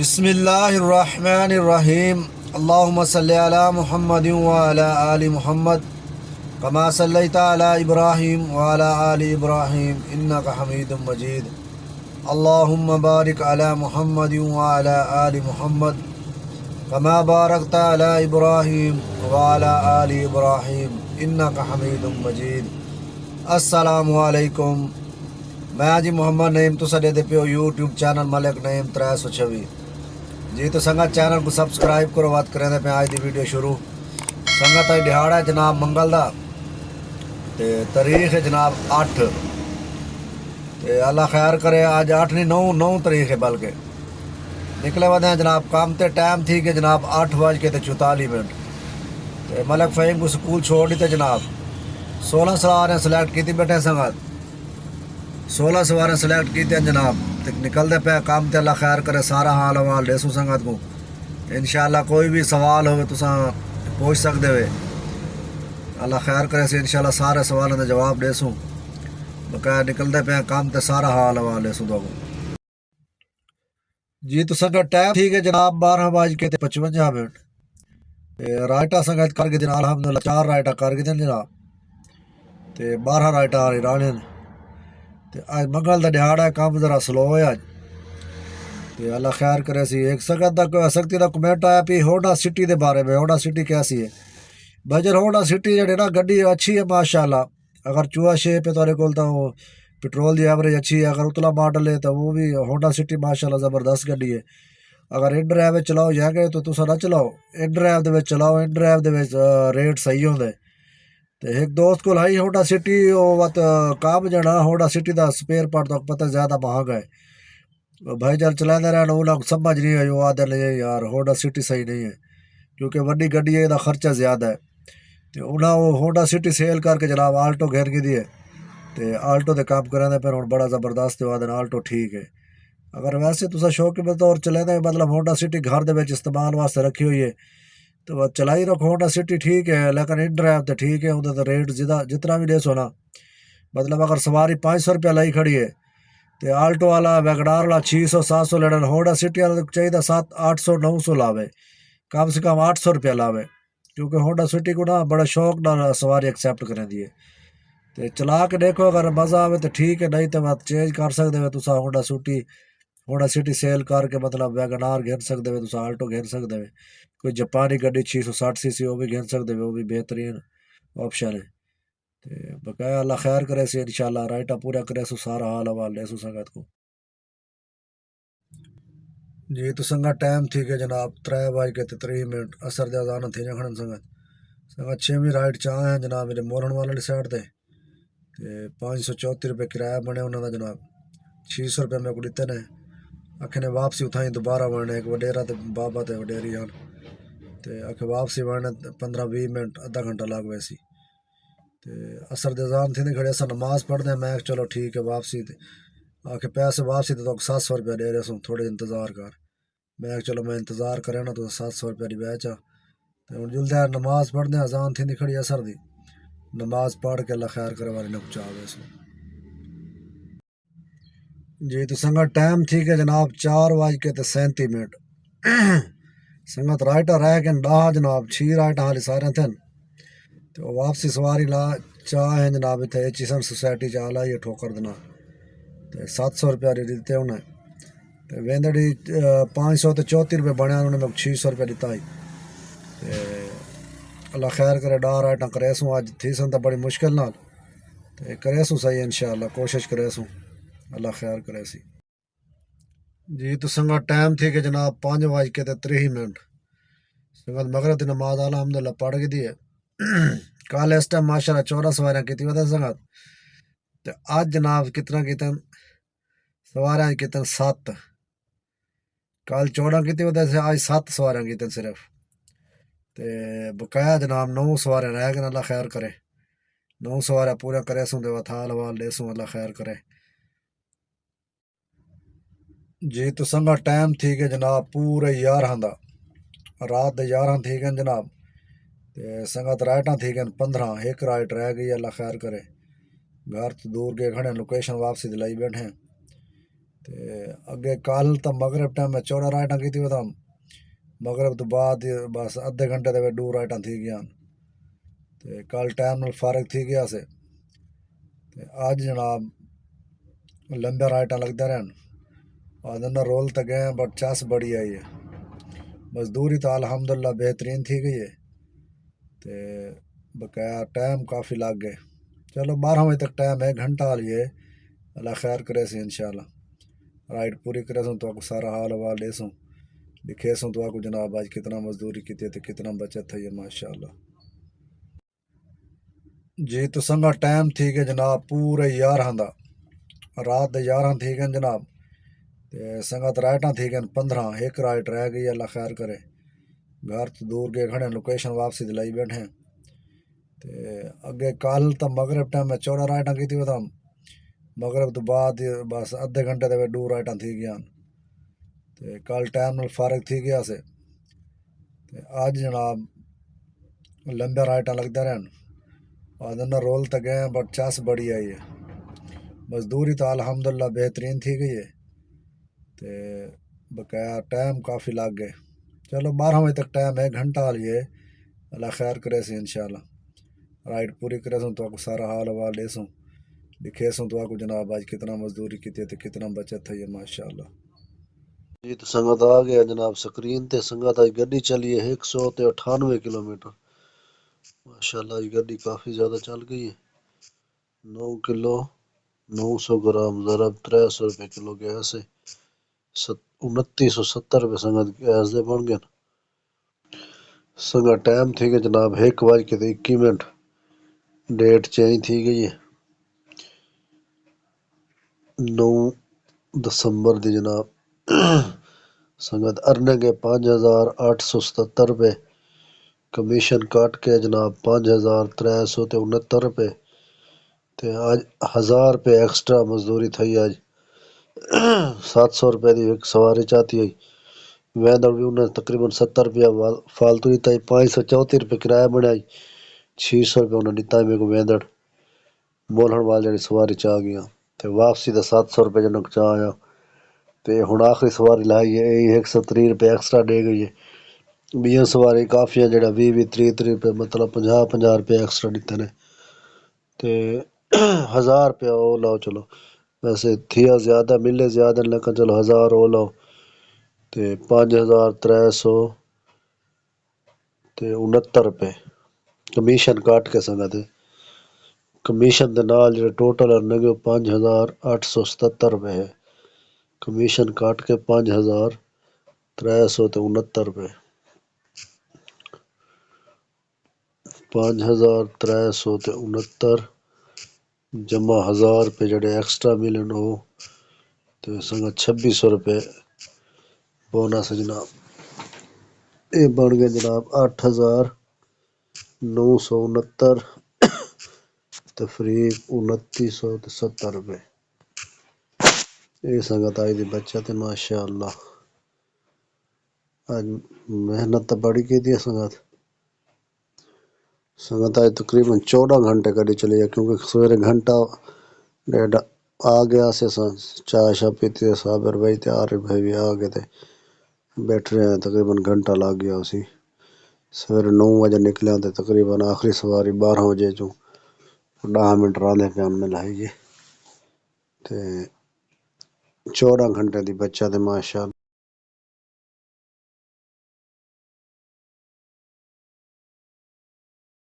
بسم اللہ الرحمن الرحیم اللہم صلی علی محمد وعلی آل محمد کما صلیت علی ابراہیم وعلی آل ابراہیم انک حمید مجید اللہم بارک علی محمد وعلی آل محمد کما بارکت علی ابراہیم وعلی آل ابراہیم انک حمید مجید۔ السلام علیکم، میں جی محمد نعیم تو دے پیو یوٹیوب چینل ملک نعیم 326 جی۔ تو سنگت چینل کو سبسکرائب کرو، بات کریں پہ آج دی ویڈیو شروع۔ سنگت آج دہاڑا ہے جناب منگل دا، تے تاریخ ہے جناب 8، تے اللہ خیر کرے آج 8 نہیں 9 تاریخ ہے، بلکہ نکلے ودے ہیں جناب کام تے ٹائم تھی کہ جناب 8:44 تے ملک فہیم کو سکول چھوڑ دی تے جناب 16 سواریں سلیکٹ کی بیٹھے سنگت 16 سواریں سلیکٹ کی جناب، تے نکل دے پہ کام تے اللہ خیر کرے سارا حال حوال دے سو سنگت کو۔ انشاءاللہ کوئی بھی سوال ہوئے تو پوچھ سکتے ہوئے، اللہ خیر کرے سے انشاءاللہ سارے سوالوں دے جواب دے سو، بقایا نکل دے پہ کام تے سارا حال حوال دے سو دو جی۔ تو سنگت ٹائم ٹھیک ہے جناب 12:55 رائٹا سنگت کر کے دن الحمدللہ 4 رائٹا کر کے دن جناب، تے 12 رائٹا آ رہی رانے تے آج منگل دا دہاڑا ہے، کام ذرا سلو ہے آج، تے اللہ خیر کرے سی۔ ایک سکتی دا کمنٹ آیا پی ہونڈا سٹی دے بارے میں، ہونڈا سٹی کیسی ہے بجر؟ ہونڈا سٹی جڑی نا گڈی اچھی ہے ماشاءاللہ، اگر چوہا شیپ ہے تھوڑے کول تو پٹرول دی ایوریج اچھی ہے، اگر اتلا ماڈل ہے تو وہ بھی ہونڈا سٹی ماشاءاللہ زبردست گڈی ہے۔ اگر ان ڈرائیو چلاؤ یا گئے تو تسا نہ چلاؤ، ان ڈرائیو دے چلاؤ، ان ڈرائیو دے ریٹ صحیح ہوندے۔ تے ایک دوست کو لائی ہونڈا سٹی وقت کام جانا Honda city the spare part تو پتہ زیادہ مہنگا ہے، بھائی جان چلاتے رہنا انہوں کو سمجھ نہیں آئی، وہ آدھے نہیں یار ہونڈا سٹی صحیح نہیں ہے کیونکہ وڈی گڈی ہے، دا خرچہ زیادہ ہے۔ تو انہاں وہ ہونڈا سٹی سیل کر کے جناب آلٹو گھر کی دیے، تے آلٹو دے کام کریں پھر ہوں بڑا زبردست ہے، آلٹو ٹھیک ہے۔ اگر ویسے تو شوقی طور چلے مطلب ہونڈا سٹی گھر دے وچ استعمال واسطے رکھی ہوئی ہے تو چلائی رکھو، ہونڈا سٹی ٹھیک ہے، لیکن ان ڈرائیو تو ٹھیک ہے، ادھر تو ریٹ جتنا بھی دے سو نا، مطلب اگر سواری 500 روپیہ لائی کھڑی ہے تو آلٹو والا ویگنار والا 600-700 لینا، ہونڈا سٹی والا چاہیے 700-800-900 لاوے، کم سے کم 800 روپیہ لاوے، کیونکہ ہونڈا سٹی کو نا بڑا شوق نہ سواری ایکسیپٹ کریں دی ہے۔ تو چلا کے دیکھو، اگر مزہ آئے تو ٹھیک ہے، نہیں تو بات چینج کر سکتے ہو تو ہونڈا سٹی سیل کر کے مطلب ویگنار گھن سکتے ہو، تو آلٹو گھن سکتے ہو، کوئی جاپانی گڈی 660 cc وہ بھی گھن سکتے ہو، وہ بھی بہترین آپشن ہے۔ بقایا اللہ خیر کرے سے انشاءاللہ رائٹا پورا کرے سو سارا حال حوال دے سو سنگت کو جی۔ تو سنگت ٹائم ٹھیک ہے جناب 3:23 اثر دے اذان تھی کھڑن سنگت 6ویں رائٹ چاہ ہیں جناب میرے مورن والی سائڈ تے 534 روپے کرایہ بنے انہوں کا جناب، 600 روپے میں کو دیتے نے، آخنے واپسی اتھائیں دوبارہ بننے ایک وڈیرا تے بابا تے وڈیری ہن، تے آخے واپسی بننے 15-20 منٹ آدھا گھنٹہ لگ ویسی، تے اثر دے اذان تھی کھڑے اصل نماز پڑھتے ہیں، میں چلو ٹھیک ہے واپسی تے آخے پیسے واپسی تو 700 روپیہ دے رہے سوں، تھوڑے انتظار کر، میں چلو میں انتظار کریں نا تو 700 روپیہ دی بیچ آ، ہوں جلدی نماز پڑھتے ہیں، اذان تھی کھڑی اثر دی، نماز پڑھ کے اللہ خیر کرے والے نے پہنچا ویسو جی۔ تو سنگت ٹائم ٹھیک ہے جناب 4:37 سنگت رائٹا رہ گئے 10 جناب، 6 رائٹا حالی سارے تھے، تو واپسی سواری لا چاہ ہیں جناب اتنے چیسن سوسائٹی چاہ لائی ٹھوکر دینا، تو 700 روپیہ دیتے انہیں، تو ویندڑی 534 روپے بنے، انہوں نے 600 روپیہ دیتا ہی، اللہ خیر کرے 10 رائٹاں کرے سوں آج تھی سن تو بڑی مشکل نال، تو کرے سوں صحیح انشاءاللہ کوشش کرے سوں، اللہ خیر کرے سی جی۔ تو سنگت ٹائم تھی کہ جناب 5:23 سنگت مغرب دی نماز الحمدللہ پڑھ گئی دی ہے، کل اس ٹائم ماشاءاللہ 14 سواریاں کی وجہ سنگت، تو آج جناب کتنا کیتن سواریاں کیتن 7، کل 14 کی وجہ سے آج 7 سواریاں کیتن صرف، تے بقایا جناب 9 سواریاں رہ گئے، اللہ خیر کرے 9 سواریاں پورا کرے سوں، دے وتھال وال دے سوں، اللہ خیر کرے جی۔ تو سنگت ٹائم تھی کہ جناب پورے 11 دا رات دے 11 تھی گئے جناب، تے سنگت رائٹاں تھی گئے 15، ایک رائٹ رہ گئی، اللہ خیر کرے، گھر تو دور گئے کھڑے لوکیشن واپسی دلائی بیٹھے ہیں، تے اگے کل تو مغرب ٹائم میں 14 رائٹاں کی تھی مغرب تو بعد بس ادھے گھنٹے دے 2 رائٹاں تھی گیا تے کل ٹائم نال فارغ تھی گیا سے تے اج جناب لمبے رائٹاں لگتے رہن اور رول تو گئے بٹ چس بڑی آئی ہے مزدوری تو الحمدللہ بہترین تھی گئی ہے تے بقایا ٹائم کافی لگ گئے چلو 12 بجے تک ٹائم ہے گھنٹہ لیے اللہ خیر کرے سی انشاءاللہ رائٹ پوری کرے سوں تو آپ کو سارا حال حوال دے سوں لکھے سوں تو آپ کو جناب آج کتنا مزدوری کی تھی کتنا بچت ہے یہ ماشاءاللہ جی تو سنگا ٹائم تھی کہ جناب پورے 11 دا رات دے 11 تھی گئے جناب تے سنگت رائٹاں تھی گئے 15 ایک رائٹ رہ گئی اللہ خیر کرے گھر تو دور گئے کھڑے لوکیشن واپسی دلائی بیٹھے تے اگے کل تو مغرب ٹائم میں 14 رائٹاں کی تھی مغرب تو بعد بس ادھے گھنٹے دے 2 رائٹاں تھی گیا تے کل ٹائم نال فارغ تھی گیا سے تے اج جناب لمبے رائٹاں لگتے رہن اور رول تو گئے بٹ چس بڑی آئی ہے مزدوری تو الحمدللہ بہترین تھی گئی ہے تے بقایا ٹائم کافی لگ گئے چلو 12 بجے تک ٹائم ہے گھنٹہ لیے اللہ خیر کرے سی انشاءاللہ رائٹ پوری کرے سوں تو آپ کو سارا حال حوال دے سوں لکھے سوں تو آپ کو جناب آج کتنا مزدوری کی تھی کتنا بچت ہے یہ ماشاءاللہ جی تو سنگت آ گیا جناب سکرین تے سنگت آج گڈی چلی ہے 198 کلومیٹر ماشاءاللہ آج گڈی کافی زیادہ چل گئی ہے 9 کلو 900 گرام ضرب 300 روپے کلو گیس ہے 2970 روپے سنگت گیس دے بن گئے سنگت ٹائم تھی کہ جناب 1:21 ڈیٹ چینج تھی گئی ہے 9 دسمبر دی جناب سنگت ارننگ ہے 5877 روپے کمیشن کٹ کے جناب 5369 روپے تے آج 1000 روپے ایکسٹرا مزدوری تھی آج 700 روپے دی ایک سواری چاہتی ہوئی ویندر بھی انہیں تقریباً 70 روپیہ فالتو دیتا ہے 534 روپے کرایہ بنائی 600 روپے انہیں دیتا ہے میرے کو ویندر بولن وال جڑی سواری چاہ گیا تے واپسی دا 700 روپے جنک چاہ آیا تے ہن آخری سواری لائی ہے 130 روپے ایکسٹرا دے گئی ہے بیاں سواری کافی جڑا 20-30 روپے مطلب 50 روپے ایکسٹرا دیتے نے تے 1000 روپے او لاؤ چلو ویسے تھیا زیادہ ملے زیادہ لیکن چلو 1000 او لاؤ تے 5369 روپے کمیشن کٹ کے سنگت کمیشن دے نال جڑے ٹوٹل ارننگ 5877 روپے ہے کمیشن کٹ کے 5369 روپے 5369 جمع 1000 روپے جڑے ایکسٹرا ملن ہو تے سنگت 2600 روپے بونس جناب یہ بن گئے جناب 8969 تفریق 2970 روپے یہ سنگت آئی دی بچت ہے ماشاءاللہ آج محنت تو بڑی کی دی سنگت آج تقریباً 14 گھنٹے گاڑی چلی ہے کیونکہ سویرے گھنٹہ ڈیڑھ آ گیا سے چائے شاہ پیتی ہے صابر بھائی تے عارف بھائی بھی آ گئے تھے بیٹھ رہے ہیں تقریباً گھنٹہ لگ گیا اسی سویرے 9 بجے نکلے تے تقریباً آخری سواری 12 بجے چوں 10 منٹ رہنے پہ ہم نے لائیے تے 14 گھنٹے دی بچت ہے ماشاءاللہ